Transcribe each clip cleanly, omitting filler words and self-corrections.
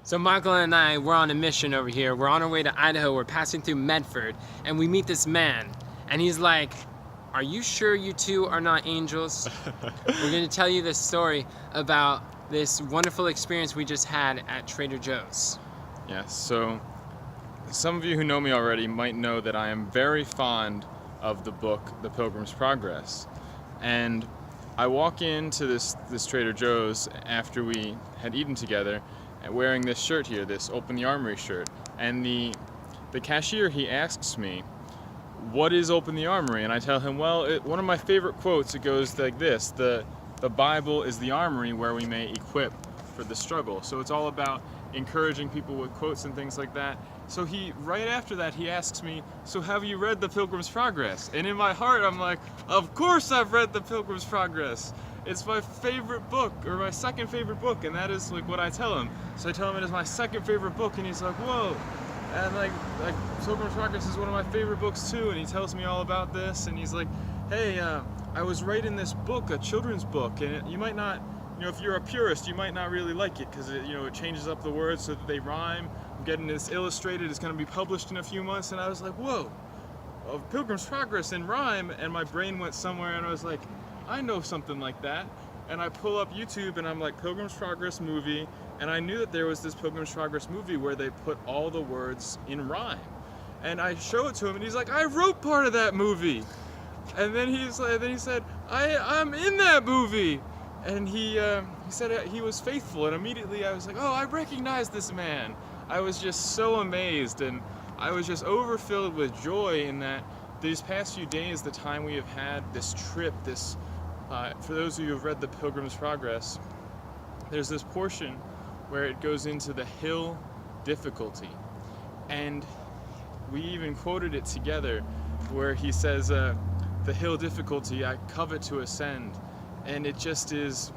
So Michael and I, we're on a mission over here. We're on our way to Idaho. We're passing through Medford, and we meet this man. And he's like, "Are you sure you two are not angels?" We're going to tell you this story about this wonderful experience we just had at Trader Joe's. Yes, so some of you who know me already might know that I am very fond of the book The Pilgrim's Progress. And I walk into this Trader Joe's after we had eaten together, wearing this shirt here, this Open the Armory shirt. And the cashier, he asks me, "What is Open the Armory?" And I tell him, well, one of my favorite quotes, it goes like this: the Bible is the armory where we may equip for the struggle. So it's all about encouraging people with quotes and things like that. So right after that, he asks me, "So have you read The Pilgrim's Progress?" And in my heart, I'm like, of course I've read The Pilgrim's Progress. It's my favorite book, or my second favorite book, and that is like what I tell him. So I tell him it is my second favorite book, and he's like, whoa. And like Pilgrim's Progress is one of my favorite books too, and he tells me all about this, and he's like, "Hey, I was writing this book, a children's book, and you might not, if you're a purist, you might not really like it, because it changes up the words so that they rhyme. I'm getting this illustrated, it's going to be published in a few months." And I was like, whoa, of Pilgrim's Progress in rhyme, and my brain went somewhere, and I was like, I know something like that. And I pull up YouTube, and I'm like, Pilgrim's Progress movie, and I knew that there was this Pilgrim's Progress movie where they put all the words in rhyme. And I show it to him, and he's like, I wrote part of that movie. And then he said, I'm in that movie. And he said he was faithful, and immediately I was like, oh, I recognize this man. I was just so amazed, and I was just overfilled with joy in that these past few days, the time we have had this trip, for those of you who have read The Pilgrim's Progress, there's this portion where it goes into the hill difficulty. And we even quoted it together where he says, the hill difficulty, I covet to ascend. And it just is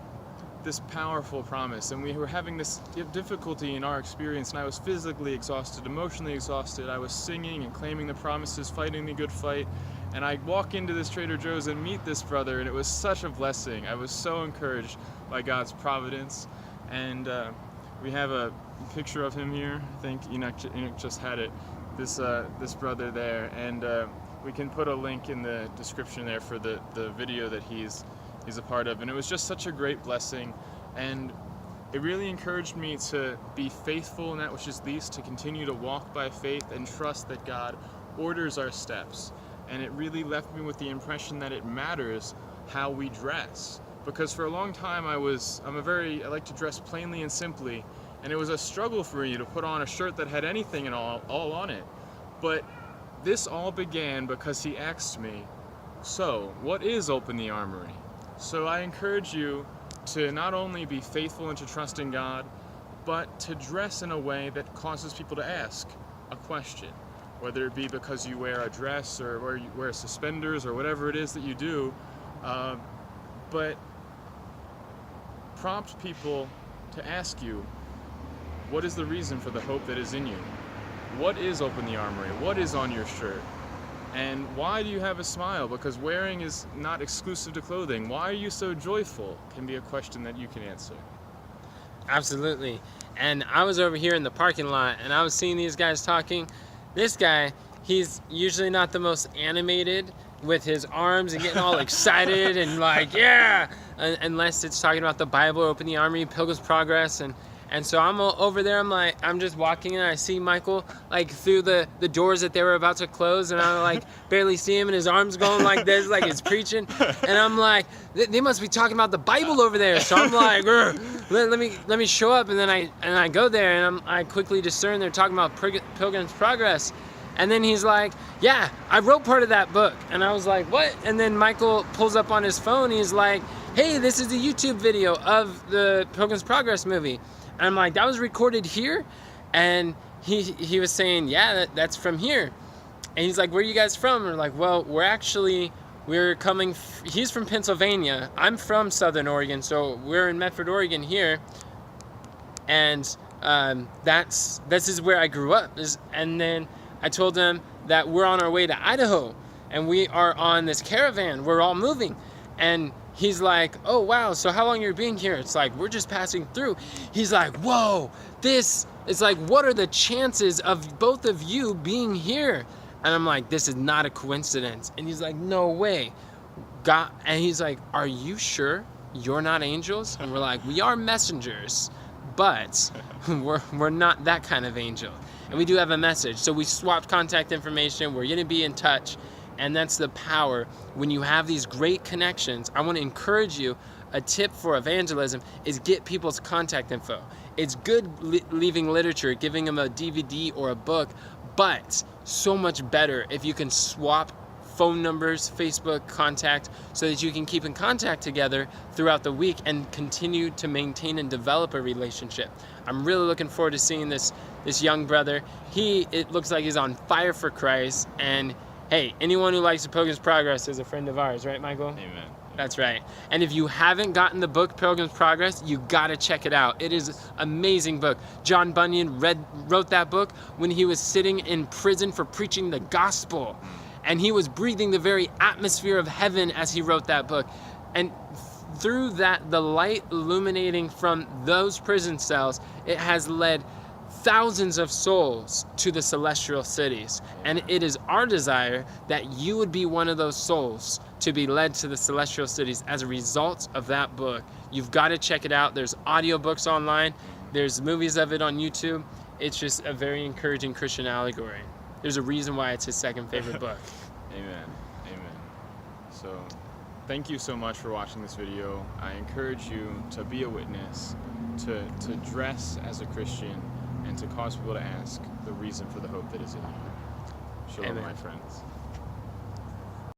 this powerful promise. And we were having this difficulty in our experience, and I was physically exhausted, emotionally exhausted. I was singing and claiming the promises, fighting the good fight. And I walk into this Trader Joe's and meet this brother, and it was such a blessing. I was so encouraged by God's providence. And we have a picture of him here. I think Enoch just had it. This brother there, and we can put a link in the description there for the video that he's a part of. And it was just such a great blessing, and it really encouraged me to be faithful in that which is least, to continue to walk by faith and trust that God orders our steps. And it really left me with the impression that it matters how we dress, because for a long time I like to dress plainly and simply, and it was a struggle for me to put on a shirt that had anything and all on it. But this all began because he asked me, so what is Open the Armory? So I encourage you to not only be faithful and to trust in God, but to dress in a way that causes people to ask a question, whether it be because you wear a dress or you wear suspenders or whatever it is that you do, but prompt people to ask you, what is the reason for the hope that is in you? What is Open the Armory? What is on your shirt? And why do you have a smile? Because wearing is not exclusive to clothing. Why are you so joyful? Can be a question that you can answer. Absolutely. And I was over here in the parking lot, and I was seeing these guys talking. This guy, he's usually not the most animated with his arms and getting all excited and like, yeah, unless it's talking about the Bible, Open the Armory, Pilgrim's Progress, and so I'm over there, I'm just walking, and I see Michael like through the doors that they were about to close, and I like barely see him, and his arms going like this, like he's preaching, and I'm like, they must be talking about the Bible over there. So I'm like, let me show up, and then I go there, and I quickly discern they're talking about Pilgrim's Progress. And then he's like, yeah, I wrote part of that book. And I was like, what? And then Michael pulls up on his phone. He's like, hey, this is a YouTube video of the Pilgrim's Progress movie. And I'm like, that was recorded here? And he was saying, yeah, that's from here. And he's like, where are you guys from? And we're like, well, we're coming, he's from Pennsylvania. I'm from Southern Oregon, so we're in Medford, Oregon here. And this is where I grew up. And then I told them that we're on our way to Idaho, and we are on this caravan. We're all moving. And he's like, oh, wow, so how long are you being here? It's like, we're just passing through. He's like, whoa, this It's like, what are the chances of both of you being here? And I'm like, this is not a coincidence. And he's like, no way. God, and he's like, are you sure you're not angels? And we're like, we are messengers, but we're not that kind of angel. And we do have a message. So we swapped contact information. We're going to be in touch. And that's the power. When you have these great connections, I want to encourage you, a tip for evangelism is get people's contact info. It's good leaving literature, giving them a DVD or a book, but so much better if you can swap phone numbers, Facebook contact, so that you can keep in contact together throughout the week and continue to maintain and develop a relationship. I'm really looking forward to seeing this young brother. It looks like he's on fire for Christ, and hey, anyone who likes the Pilgrim's Progress is a friend of ours, right, Michael? Amen. That's right. And if you haven't gotten the book Pilgrim's Progress, you gotta check it out. It is an amazing book. John Bunyan wrote that book when he was sitting in prison for preaching the gospel. And he was breathing the very atmosphere of heaven as he wrote that book. And through that, the light illuminating from those prison cells, it has led thousands of souls to the celestial cities. And it is our desire that you would be one of those souls to be led to the celestial cities as a result of that book. You've got to check it out. There's audiobooks online. There's movies of it on YouTube. It's just a very encouraging Christian allegory. There's a reason why it's his second favorite book. Amen. Amen. So, thank you so much for watching this video. I encourage you to be a witness, to dress as a Christian, and to cause people to ask the reason for the hope that is in you. Shalom, Amen. my friends.